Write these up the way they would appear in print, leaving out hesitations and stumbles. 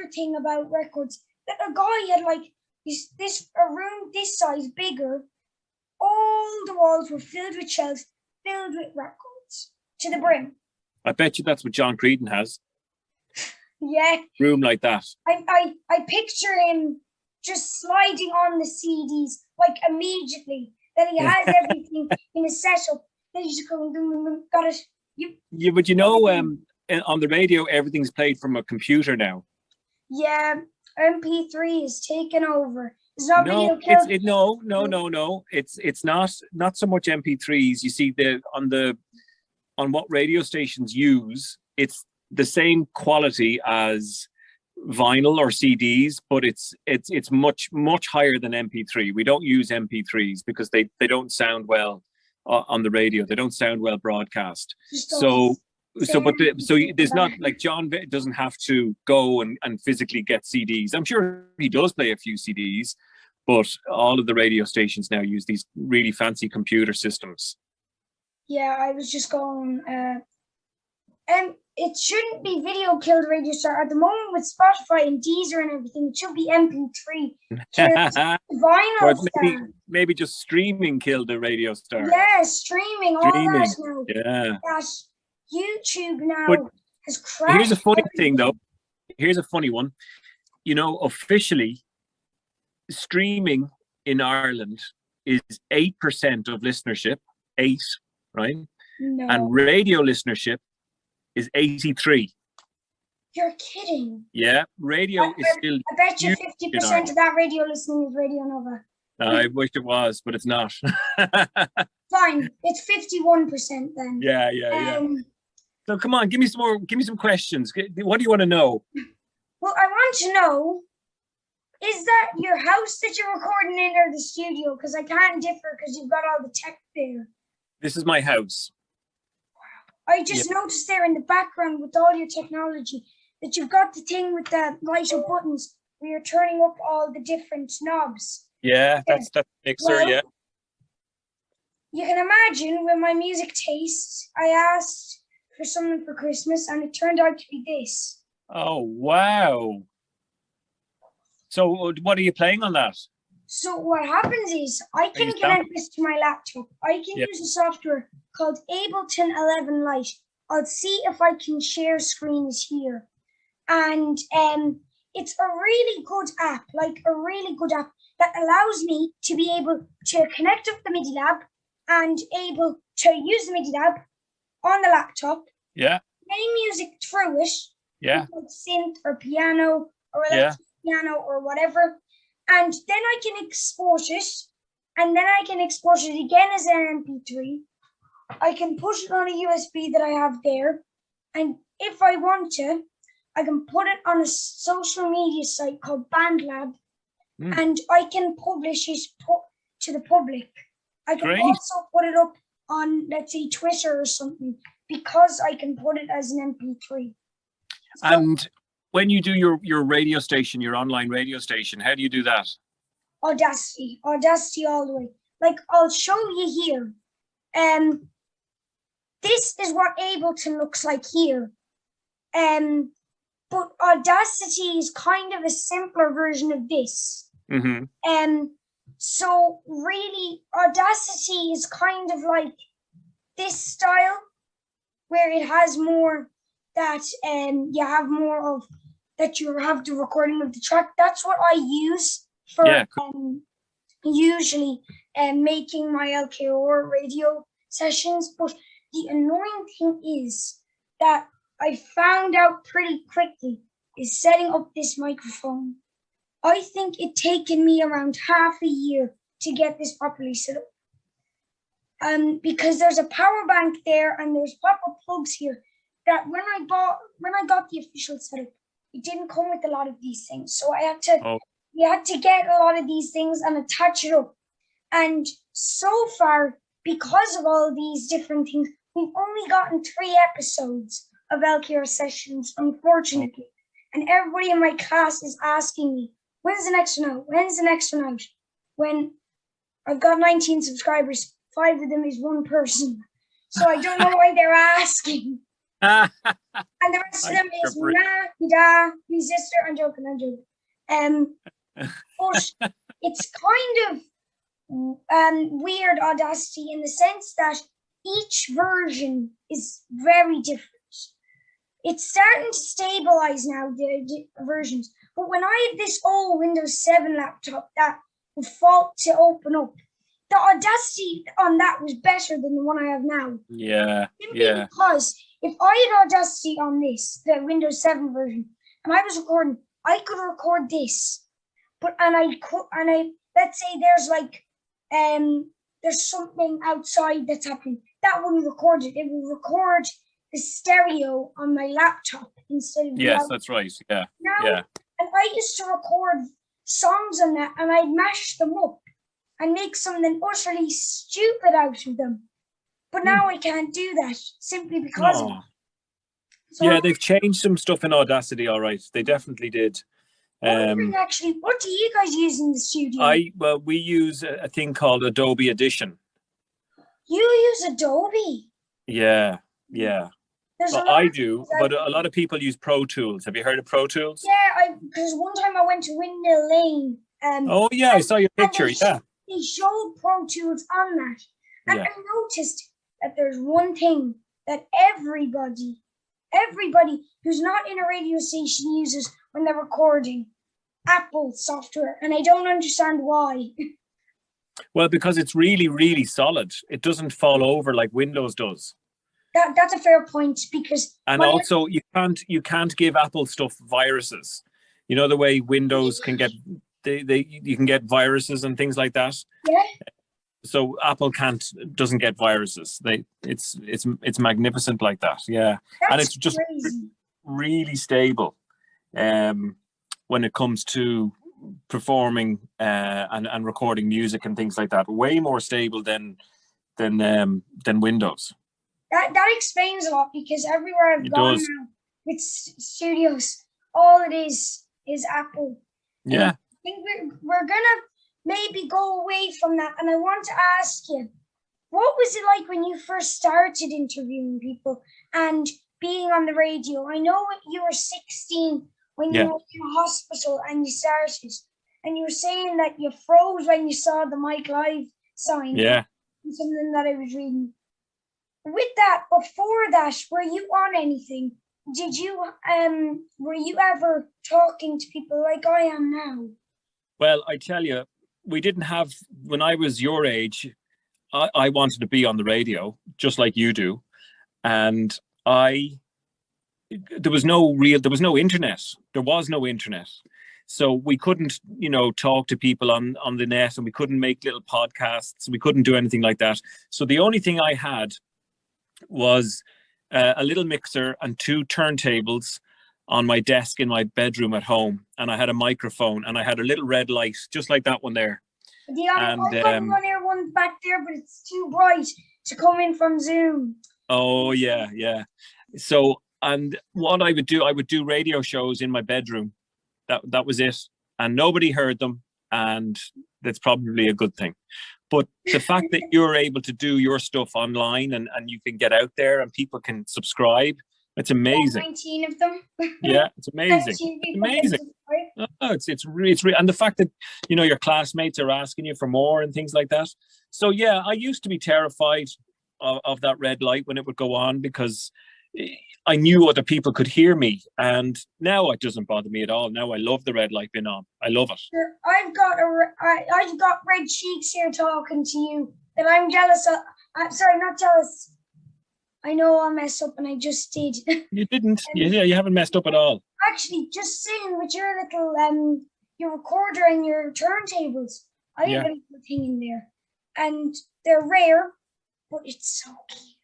another thing about records, that a guy had like a room this size bigger. All the walls were filled with shelves, filled with records to the brim. I bet you that's what John Creedon has. Yeah. Room like that. I picture him just sliding on the CDs like immediately. Then he has everything in his setup. Then he's just going, got it. Yeah, but you know, on the radio, everything's played from a computer now. Yeah, MP3 is taken over. It's not no, no. It's not so much MP3s. You see, on what radio stations use, it's the same quality as vinyl or CDs, but it's much higher than MP3. We don't use MP3s because they don't sound well on the radio. They don't sound well broadcast. So there's not, like, John doesn't have to go and physically get CDs. I'm sure he does play a few CDs, but all of the radio stations now use these really fancy computer systems. Yeah, I was just going, it shouldn't be video killed Radio Star. At the moment with Spotify and Deezer and everything, it should be MP3. Vinyl maybe just streaming killed the Radio Star. Yeah, streaming. All that now. Yeah. That YouTube now has crashed. Here's a funny thing, though. Here's a funny one. You know, officially, streaming in Ireland is 8% of listenership. 8, right? No. And radio listenership is 83. You're kidding. Yeah, radio is still. I bet you 50% of that radio listening is Radio Nova. I wish it was, but it's not. Fine, it's 51% then. Yeah. So come on, give me some questions. What do you want to know? Well, I want to know, is that your house that you're recording in, or the studio? Because I can't differ because you've got all the tech there. This is my house. I just noticed there in the background with all your technology that you've got the thing with the light up buttons where you're turning up all the different knobs. Yeah, that's mixer, yeah. You can imagine with my music taste, I asked for something for Christmas and it turned out to be this. Oh, wow. So what are you playing on that? So what happens is I can connect this to my laptop. I can use a software called Ableton 11 Lite. I'll see if I can share screens here. And it's a really good app, that allows me to be able to connect up the MIDI lab and able to use the MIDI lab on the laptop. Yeah. Play music through it. Yeah. Like synth or piano or electric piano or whatever. And then I can export it. And then I can export it again as an MP3. I can push it on a USB that I have there. And if I want to, I can put it on a social media site called BandLab. And I can publish it to the public. I can also put it up on, let's say, Twitter or something, because I can put it as an MP3. So, and when you do your radio station, your online radio station, how do you do that? Audacity all the way. Like, I'll show you here. This is what Ableton looks like here. But Audacity is kind of a simpler version of this. Mm-hmm. So really, Audacity is kind of like this style, where it has more that you have more of that you have the recording of the track. That's what I use for usually making my LKR radio sessions. But the annoying thing is that I found out pretty quickly is setting up this microphone. I think it taken me around half a year to get this properly set up. Because there's a power bank there and there's proper plugs here that when I got the official setup, it didn't come with a lot of these things. So we had to get a lot of these things and attach it up. And so far, because of all these different things, we've only gotten 3 episodes of LKR sessions, unfortunately. And everybody in my class is asking me, when's the next one out? When's the next one out? When I've got 19 subscribers, 5 of them is one person. So I don't know why they're asking. And the rest of them is, Yeah, my sister. I'm joking. I'm joking. But it's kind of weird Audacity in the sense that each version is very different. It's starting to stabilize now, the versions. But when I had this old Windows 7 laptop that would fault to open up, the Audacity on that was better than the one I have now. Yeah. Simply Yeah. because if I had Audacity on this, the Windows 7 version, and I was recording, I could record this. But let's say there's like there's something outside that's happening. That wouldn't record it. It would record the stereo on my laptop instead of Yes, that's right. Yeah. now. Yeah. And I used to record songs on that, and I'd mash them up and make something utterly stupid out of them. But now I can't do that simply because of it. So yeah, they've changed some stuff in Audacity. All right, they definitely did. Actually, what do you guys use in the studio? Well, we use a thing called Adobe Audition. You use Adobe? Yeah, yeah. Well, I do, but a lot of people use Pro Tools. Have you heard of Pro Tools? Yeah, because one time I went to Windmill Lane. Oh yeah, I saw your picture. They showed Pro Tools on that, and I noticed that there's one thing that everybody who's not in a radio station uses when they're recording: Apple software, and I don't understand why. Well, because it's really, really solid. It doesn't fall over like Windows does. That's a fair point, because also you can't give Apple stuff viruses. You know the way Windows can get you can get viruses and things like that. Yeah. So Apple doesn't get viruses. It's magnificent like that. Yeah. That's and it's just really stable when it comes to performing and recording music and things like that. Way more stable than Windows. That explains a lot, because everywhere I've gone now with studios, all it is Apple. Yeah. And I think we're gonna maybe go away from that, and I want to ask you, what was it like when you first started interviewing people and being on the radio? I know you were 16 when you were in a hospital and you started, and you were saying that you froze when you saw the Mike Live sign. Yeah. Something that I was reading. With that, before that, were you on anything? Did you were you ever talking to people like I am now? Well, I tell you, we didn't have, when I was your age, I wanted to be on the radio just like you do, and there was no internet. There was no internet, so we couldn't talk to people on the net, and we couldn't make little podcasts. We couldn't do anything like that. So the only thing I had was a little mixer and 2 turntables on my desk in my bedroom at home, and I had a microphone, and I had a little red light just like that one there. I've got one back there, but it's too bright to come in from Zoom. Oh yeah. So, and what I would do radio shows in my bedroom. That was it, and nobody heard them, and that's probably a good thing. But the fact that you're able to do your stuff online and you can get out there and people can subscribe, it's amazing. 19 of them. Yeah, it's amazing. It's amazing. It's and the fact that your classmates are asking you for more and things like that. So yeah, I used to be terrified of that red light when it would go on, because I knew other people could hear me, and now it doesn't bother me at all. Now I love the red light being on. I love it. I've got red cheeks here talking to you that I'm jealous of. I'm sorry, not jealous. I know I messed up, and I just did. You didn't. Yeah, you haven't messed up at all. Actually, just saying, with your little your recorder and your turntables, I have a little thing in there, and they're rare, but it's so cute.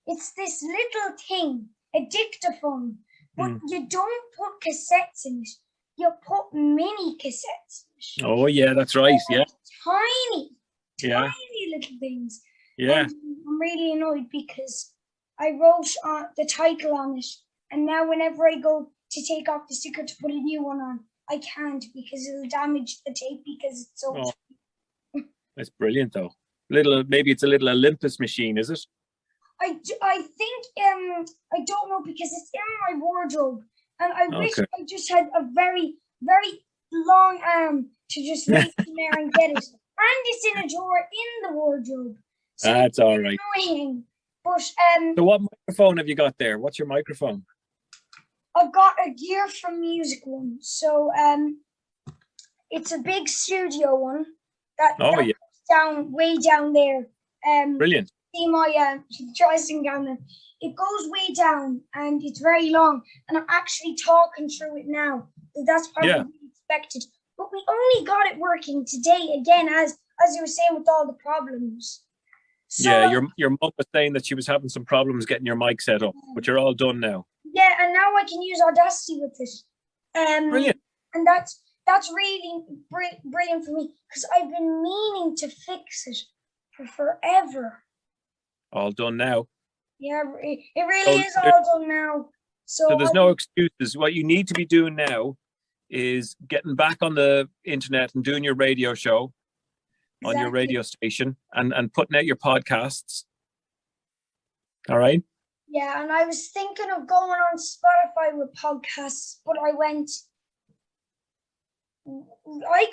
It's this little thing, a dictaphone, but you don't put cassettes in it. You put mini cassettes in it. Oh yeah, that's right. Yeah. Tiny little things. Yeah. And I'm really annoyed because I wrote the title on it, and now whenever I go to take off the sticker to put a new one on, I can't, because it'll damage the tape because it's so. Oh. That's brilliant, though. Maybe it's a little Olympus machine, is it? I think I don't know, because it's in my wardrobe, And I wish Okay. I just had a very, very long arm to just reach in there and get it. And it's in a drawer in the wardrobe. So That's it's all right. annoying. But So what microphone have you got there? What's your microphone? I've got a Gear from Music one. So it's a big studio one that Yeah. down way down there. Brilliant. See my joystick down there. It goes way down and it's very long, and I'm actually talking through it now. So that's probably expected. But we only got it working today again, as you were saying, with all the problems. So, yeah, your mum was saying that she was having some problems getting your mic set up, but you're all done now. Yeah, and now I can use Audacity with it. Brilliant. And that's really brilliant for me, because I've been meaning to fix it for forever. All done now. Yeah, it really is all done now. So there's no excuses. What you need to be doing now is getting back on the internet and doing your radio show on your radio station and putting out your podcasts. All right? Yeah, and I was thinking of going on Spotify with podcasts, but I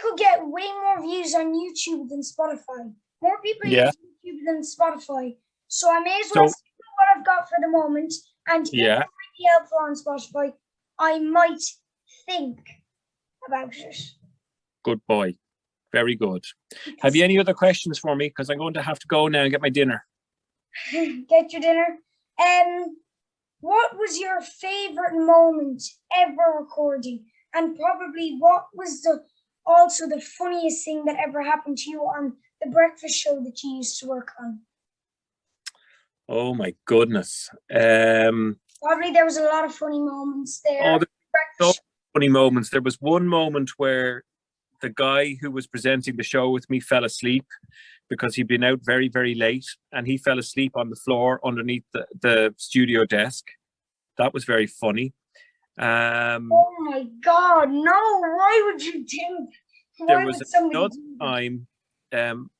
could get way more views on YouTube than Spotify. More people use YouTube than Spotify. So I may as well stick with what I've got for the moment. And if it might be helpful on Spotify, I might think about it. Good boy. Very good. Have you any other questions for me? Because I'm going to have to go now and get my dinner. Get your dinner. What was your favorite moment ever recording? And probably what was also the funniest thing that ever happened to you on the breakfast show that you used to work on? Oh my goodness. Probably there was a lot of funny moments there. So funny moments. There was one moment where the guy who was presenting the show with me fell asleep because he'd been out very, very late, and he fell asleep on the floor underneath the studio desk. That was very funny. Oh my God, no, why would you do that? There was another time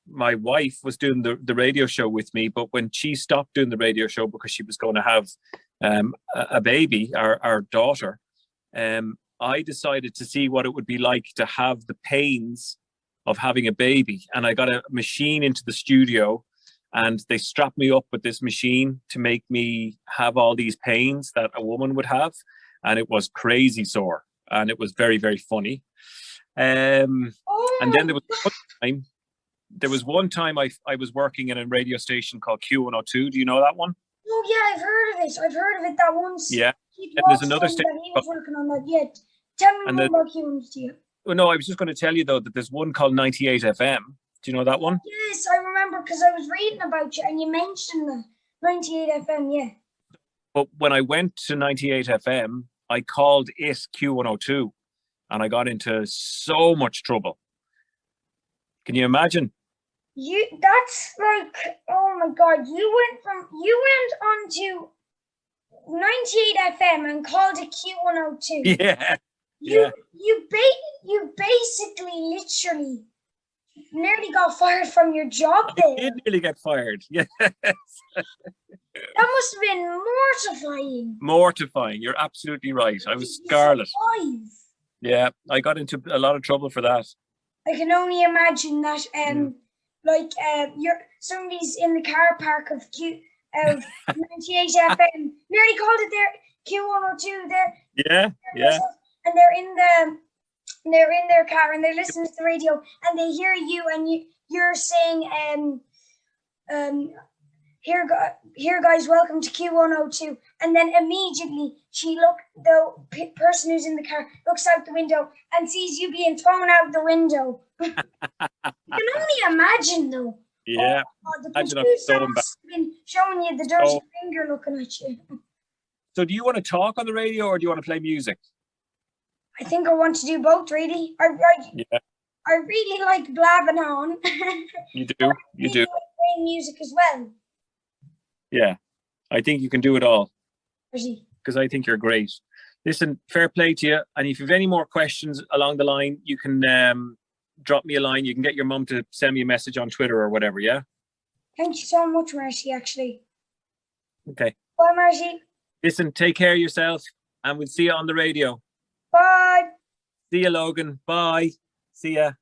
my wife was doing the radio show with me, but when she stopped doing the radio show because she was going to have a baby, our daughter, I decided to see what it would be like to have the pains of having a baby. And I got a machine into the studio, and they strapped me up with this machine to make me have all these pains that a woman would have. And it was crazy sore, and it was very, very funny. And then there was one time I was working in a radio station called Q102. Do you know that one? Oh yeah, I've heard of it. That once. Yeah. And there's another station. He was working on that yet. Tell me more about Q102. Well, no, I was just going to tell you though that there's one called 98 FM. Do you know that one? Yes, I remember, because I was reading about you and you mentioned the 98 FM. Yeah. But when I went to 98 FM, I called it Q102, and I got into so much trouble. Can you imagine? That's like, oh my God, you went on to 98 FM and called it Q102. Yeah. You basically literally nearly got fired from your job there. I did nearly get fired. Yes. That must have been mortifying. Mortifying. You're absolutely right. I was scarlet. Yeah, I got into a lot of trouble for that. I can only imagine that somebody's in the car park of 98 FM, nearly called it their Q102 there. Yeah. And they're in their car and they're listening to the radio and they hear you and you're saying here guys, welcome to Q102, and then immediately the person who's in the car looks out the window and sees you being thrown out the window. You can only imagine though. Yeah. The producer's been showing you the dirty finger looking at you. So do you want to talk on the radio or do you want to play music? I think I want to do both, really. I really like blabbing on. You do. You do. Like playing music as well. Yeah, I think you can do it all. Really? Because I think you're great. Listen, fair play to you. And if you have any more questions along the line, you can drop me a line. You can get your mum to send me a message on Twitter or whatever, yeah? Thank you so much, Marty, actually. Okay. Bye, Marty. Listen, take care of yourself. and we'll see you on the radio. Bye. See you, Logan. Bye. See ya.